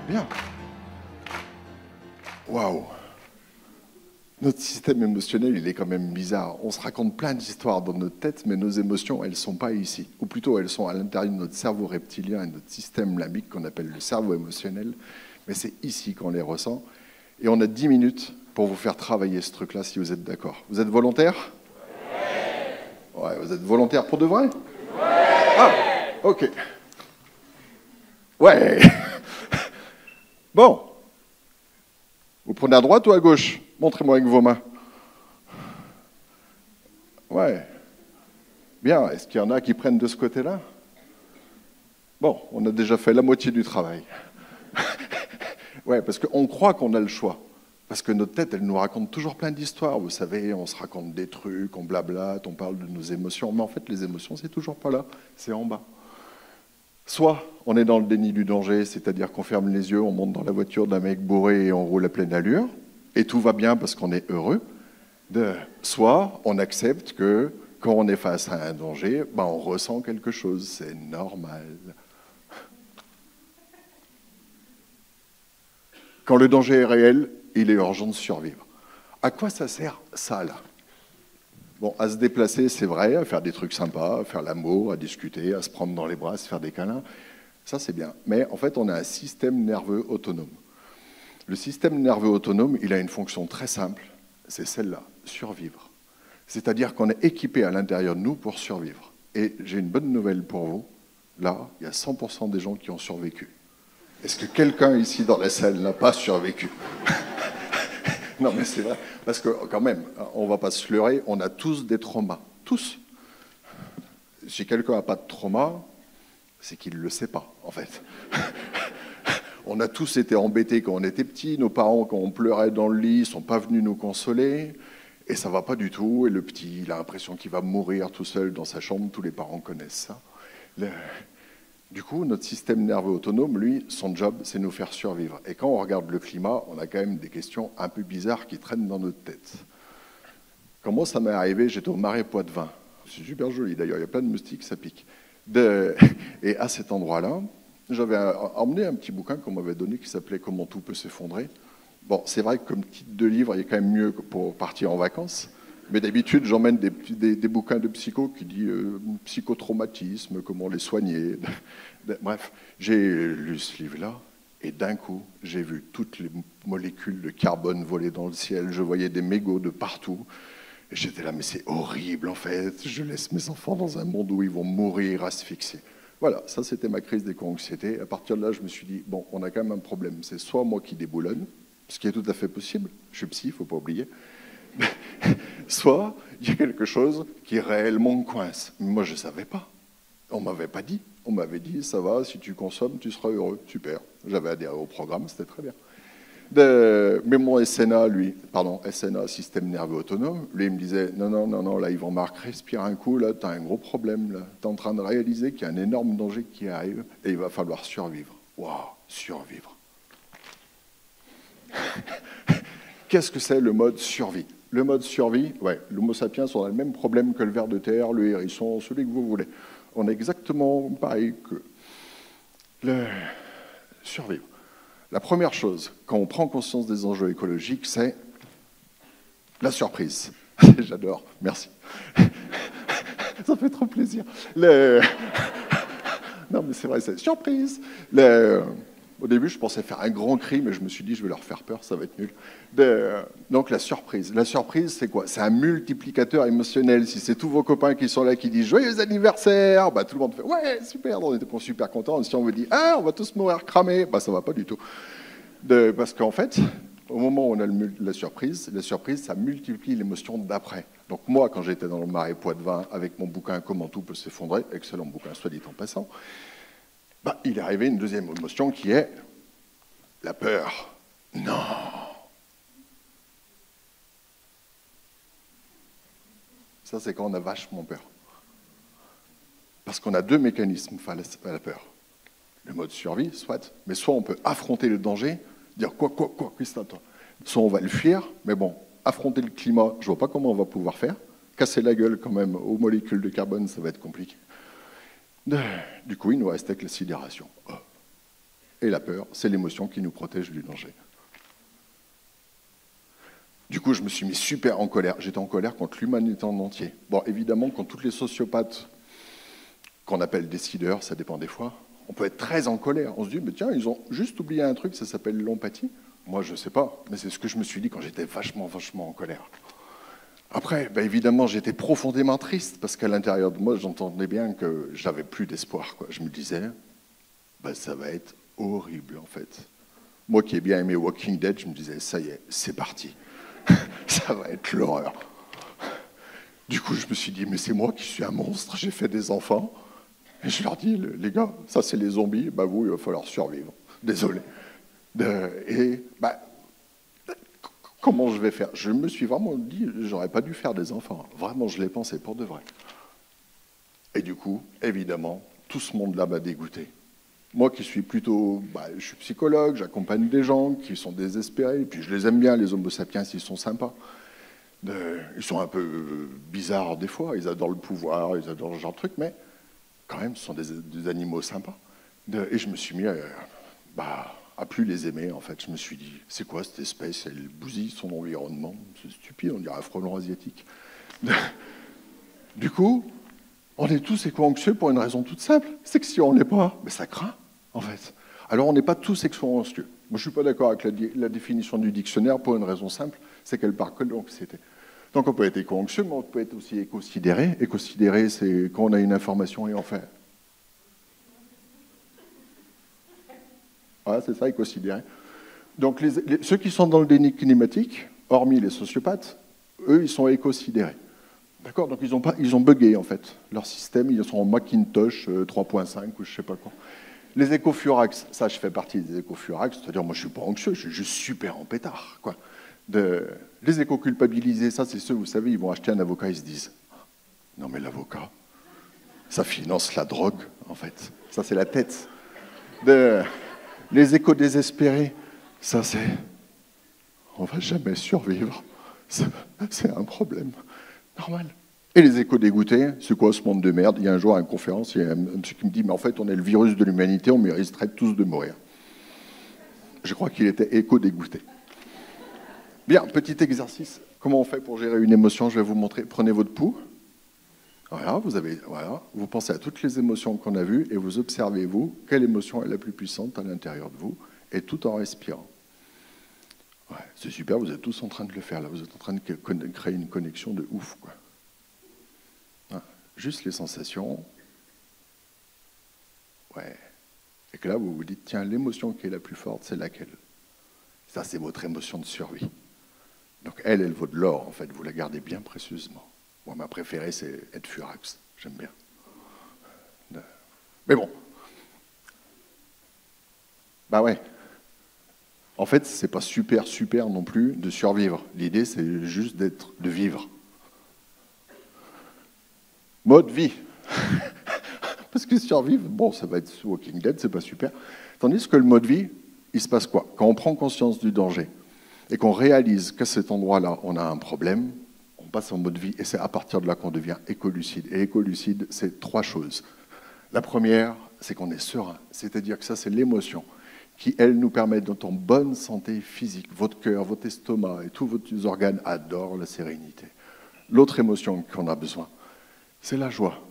Bien. Waouh. Notre système émotionnel, il est quand même bizarre. On se raconte plein d'histoires dans notre tête, mais nos émotions, elles ne sont pas ici. Ou plutôt, elles sont à l'intérieur de notre cerveau reptilien et notre système limbique qu'on appelle le cerveau émotionnel. Mais c'est ici qu'on les ressent. Et on a 10 minutes pour vous faire travailler ce truc-là, si vous êtes d'accord. Vous êtes volontaire? Ouais, vous êtes volontaire pour de vrai? Ouais. Ah, ok. Ouais. Bon. Vous prenez à droite ou à gauche? Montrez-moi avec vos mains. Ouais. Bien. Est-ce qu'il y en a qui prennent de ce côté-là? Bon, on a déjà fait la moitié du travail. Ouais, parce qu'on croit qu'on a le choix. Parce que notre tête, elle nous raconte toujours plein d'histoires. Vous savez, on se raconte des trucs, on blablate, on parle de nos émotions. Mais en fait, les émotions, c'est toujours pas là. C'est en bas. Soit on est dans le déni du danger, c'est-à-dire qu'on ferme les yeux, on monte dans la voiture d'un mec bourré et on roule à pleine allure, et tout va bien parce qu'on est heureux. Soit on accepte que quand on est face à un danger, ben on ressent quelque chose, c'est normal. Quand le danger est réel, il est urgent de survivre. À quoi ça sert, ça, là? Bon, à se déplacer, c'est vrai, à faire des trucs sympas, à faire l'amour, à discuter, à se prendre dans les bras, à se faire des câlins, ça c'est bien. Mais en fait, on a un système nerveux autonome. Le système nerveux autonome, il a une fonction très simple, c'est celle-là, survivre. C'est-à-dire qu'on est équipé à l'intérieur de nous pour survivre. Et j'ai une bonne nouvelle pour vous, là, il y a 100% des gens qui ont survécu. Est-ce que quelqu'un ici dans la salle n'a pas survécu? Non, mais c'est vrai, parce que quand même, on ne va pas se leurrer, on a tous des traumas. Tous. Si quelqu'un n'a pas de trauma, c'est qu'il ne le sait pas, en fait. On a tous été embêtés quand on était petits, nos parents, quand on pleurait dans le lit, ne sont pas venus nous consoler, et ça ne va pas du tout, et le petit, il a l'impression qu'il va mourir tout seul dans sa chambre, tous les parents connaissent ça. Du coup, notre système nerveux autonome, lui, son job, c'est nous faire survivre. Et quand on regarde le climat, on a quand même des questions un peu bizarres qui traînent dans notre tête. Quand moi, ça m'est arrivé, j'étais au Marais Poitevin. C'est super joli d'ailleurs, il y a plein de moustiques, ça pique. Et à cet endroit-là, j'avais emmené un petit bouquin qu'on m'avait donné qui s'appelait « Comment tout peut s'effondrer ». Bon, c'est vrai que comme titre de livre, il est quand même mieux que pour partir en vacances. Mais d'habitude, j'emmène des bouquins de psycho qui disent psychotraumatisme, comment les soigner. Bref, j'ai lu ce livre-là, et d'un coup, j'ai vu toutes les molécules de carbone voler dans le ciel. Je voyais des mégots de partout. Et j'étais là, mais c'est horrible en fait. Je laisse mes enfants dans un monde où ils vont mourir asphyxiés. Voilà, ça c'était ma crise d'éco-anxiété. À partir de là, je me suis dit, bon, on a quand même un problème. C'est soit moi qui déboulonne, ce qui est tout à fait possible. Je suis psy, il ne faut pas oublier. Soit il y a quelque chose qui réellement coince. Moi, je ne savais pas. On ne m'avait pas dit. On m'avait dit, ça va, si tu consommes, tu seras heureux. Super. J'avais adhéré au programme, c'était très bien. Mais mon SNA, SNA, système nerveux autonome, lui, il me disait, non, là, Yvan Marc, respire un coup, là, tu as un gros problème, là. Tu es en train de réaliser qu'il y a un énorme danger qui arrive et il va falloir survivre. Waouh, survivre. Qu'est-ce que c'est le mode survie? Le mode survie, ouais, l'Homo sapiens, on a le même problème que le ver de terre, le hérisson, celui que vous voulez. On est exactement pareil que le survivre. La première chose, quand on prend conscience des enjeux écologiques, c'est la surprise. J'adore, merci. Ça fait trop plaisir. Non, mais c'est vrai, c'est surprise. Au début, je pensais faire un grand cri, mais je me suis dit, je vais leur faire peur, ça va être nul. Donc la surprise. La surprise, c'est quoi? C'est un multiplicateur émotionnel. Si c'est tous vos copains qui sont là, qui disent « Joyeux anniversaire !» bah, tout le monde fait « Ouais, super !» On était super contents. Si on vous dit « Ah, on va tous mourir cramés !» bah, ça ne va pas du tout. Parce qu'en fait, au moment où on a la surprise, ça multiplie l'émotion d'après. Donc moi, quand j'étais dans le Marais Poitevin, avec mon bouquin « Comment tout peut s'effondrer », excellent bouquin, soit dit en passant, bah, il est arrivé une deuxième émotion qui est la peur. Non. Ça, c'est quand on a vachement peur. Parce qu'on a deux mécanismes face à la peur. Le mode survie, soit, mais soit on peut affronter le danger, dire quoi, qu'est-ce que t'attends? Soit on va le fuir, mais bon, affronter le climat, je ne vois pas comment on va pouvoir faire. Casser la gueule quand même aux molécules de carbone, ça va être compliqué. Du coup, il nous reste avec la sidération. Oh. Et la peur, c'est l'émotion qui nous protège du danger. Du coup, je me suis mis super en colère. J'étais en colère contre l'humanité en entier. Bon, évidemment, quand tous les sociopathes qu'on appelle décideurs, ça dépend des fois, on peut être très en colère. On se dit, mais tiens, ils ont juste oublié un truc, ça s'appelle l'empathie. Moi, je ne sais pas, mais c'est ce que je me suis dit quand j'étais vachement en colère. Après, ben évidemment, j'étais profondément triste, parce qu'à l'intérieur de moi, j'entendais bien que j'avais plus d'espoir, quoi. Je me disais, ben, ça va être horrible, en fait. Moi qui ai bien aimé Walking Dead, je me disais, ça y est, c'est parti. Ça va être l'horreur. Du coup, je me suis dit, mais c'est moi qui suis un monstre, j'ai fait des enfants. Et je leur dis, les gars, ça c'est les zombies, bah vous, il va falloir survivre. Désolé. Et bah, comment je vais faire? Je me suis vraiment dit, j'aurais pas dû faire des enfants. Vraiment, je l'ai pensé pour de vrai. Et du coup, évidemment, tout ce monde-là m'a dégoûté. Moi qui suis plutôt, je suis psychologue, j'accompagne des gens qui sont désespérés, puis je les aime bien, les homo sapiens, ils sont sympas. Ils sont un peu bizarres des fois, ils adorent le pouvoir, ils adorent ce genre de truc, mais quand même, ce sont des animaux sympas. Et je me suis mis à plus les aimer, en fait. Je me suis dit, c'est quoi cette espèce? Elle bousille son environnement. C'est stupide, on dirait un frelon asiatique. Du coup, on est tous éco-anxieux pour une raison toute simple. C'est que si on ne l'est pas, ça craint, en fait. Alors, on n'est pas tous éco-anxieux. Moi, je ne suis pas d'accord avec la définition du dictionnaire pour une raison simple, c'est qu'elle parle que de l'anxiété. Donc, on peut être éco-anxieux, mais on peut être aussi éco-sidéré. Éco-sidéré, c'est quand on a une information et on fait. Voilà, c'est ça, éco-sidéré. Donc, ceux qui sont dans le déni climatique, hormis les sociopathes, eux, ils sont éco-sidérés. D'accord? Donc, ils ont bugué, en fait. Leur système, ils sont en Macintosh 3.5 ou je ne sais pas quoi. Les éco-furax, ça, je fais partie des éco-furax, c'est-à-dire, moi, je ne suis pas anxieux, je suis juste super en pétard, quoi. Les éco-culpabilisés, ça, c'est ceux, vous savez, ils vont acheter un avocat, ils se disent, non, mais l'avocat, ça finance la drogue, en fait. Ça, c'est la tête. Les éco-désespérés, ça, c'est, on ne va jamais survivre. C'est un problème. Normal. Et les éco-dégoûtés, c'est quoi ce monde de merde? Il y a un jour à une conférence, il y a un monsieur qui me dit, mais en fait, on est le virus de l'humanité, on mériterait tous de mourir. Je crois qu'il était éco-dégoûté. Bien, petit exercice. Comment on fait pour gérer une émotion? Je vais vous montrer. Prenez votre pouls. Voilà, vous pensez à toutes les émotions qu'on a vues et vous observez, vous, quelle émotion est la plus puissante à l'intérieur de vous, et tout en respirant. Ouais, c'est super, vous êtes tous en train de le faire, là. Vous êtes en train de créer une connexion de ouf, quoi. Juste les sensations. Ouais. Et que là, vous vous dites, tiens, l'émotion qui est la plus forte, c'est laquelle? Ça, c'est votre émotion de survie. Donc, elle vaut de l'or, en fait. Vous la gardez bien précieusement. Moi, ma préférée, c'est être furax. J'aime bien. Mais bon. Bah ouais. En fait, c'est pas super non plus de survivre. L'idée, c'est juste de vivre. Mode vie. Parce que survivre, bon, ça va être Walking Dead, c'est pas super. Tandis que le mode vie, il se passe quoi? Quand on prend conscience du danger et qu'on réalise qu'à cet endroit-là, on a un problème, on passe en mode vie et c'est à partir de là qu'on devient écolucide. Et écolucide, c'est 3 choses. La première, c'est qu'on est serein, c'est-à-dire que ça, c'est l'émotion qui, elle, nous permet d'être en bonne santé physique. Votre cœur, votre estomac et tous vos organes adorent la sérénité. L'autre émotion qu'on a besoin, c'est la joie.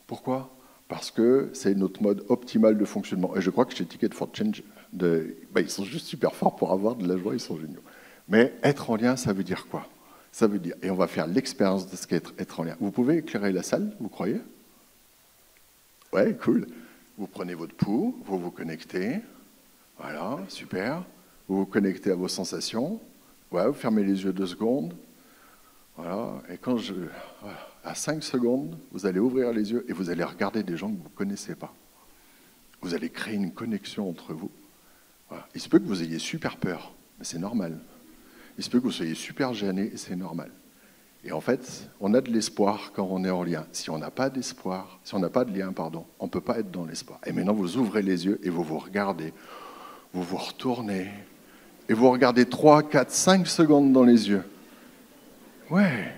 Pourquoi? Parce que c'est notre mode optimal de fonctionnement. Et je crois que chez Ticket for Change, ils sont juste super forts pour avoir de la joie, ils sont géniaux. Mais être en lien, ça veut dire quoi? Ça veut dire, et on va faire l'expérience de ce qu'est être en lien. Vous pouvez éclairer la salle, vous croyez? Ouais, cool. Vous prenez votre pouls, vous vous connectez. Voilà, super. Vous vous connectez à vos sensations. Ouais, vous fermez les yeux 2 secondes. Voilà, et à 5 secondes, vous allez ouvrir les yeux et vous allez regarder des gens que vous ne connaissez pas. Vous allez créer une connexion entre vous. Voilà. Il se peut que vous ayez super peur, mais c'est normal. Il se peut que vous soyez super gêné, et c'est normal. Et en fait, on a de l'espoir quand on est en lien. Si on n'a pas d'espoir, si on n'a pas de lien, pardon, on ne peut pas être dans l'espoir. Et maintenant, vous ouvrez les yeux et vous vous regardez, vous vous retournez, et vous regardez 3, 4, 5 secondes dans les yeux. Ouais.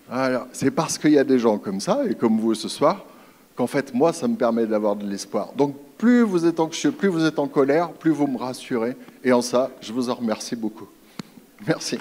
Alors, c'est parce qu'il y a des gens comme ça, et comme vous ce soir, qu'en fait, moi, ça me permet d'avoir de l'espoir. Donc, plus vous êtes anxieux, plus vous êtes en colère, plus vous me rassurez. Et en ça, je vous en remercie beaucoup. Merci.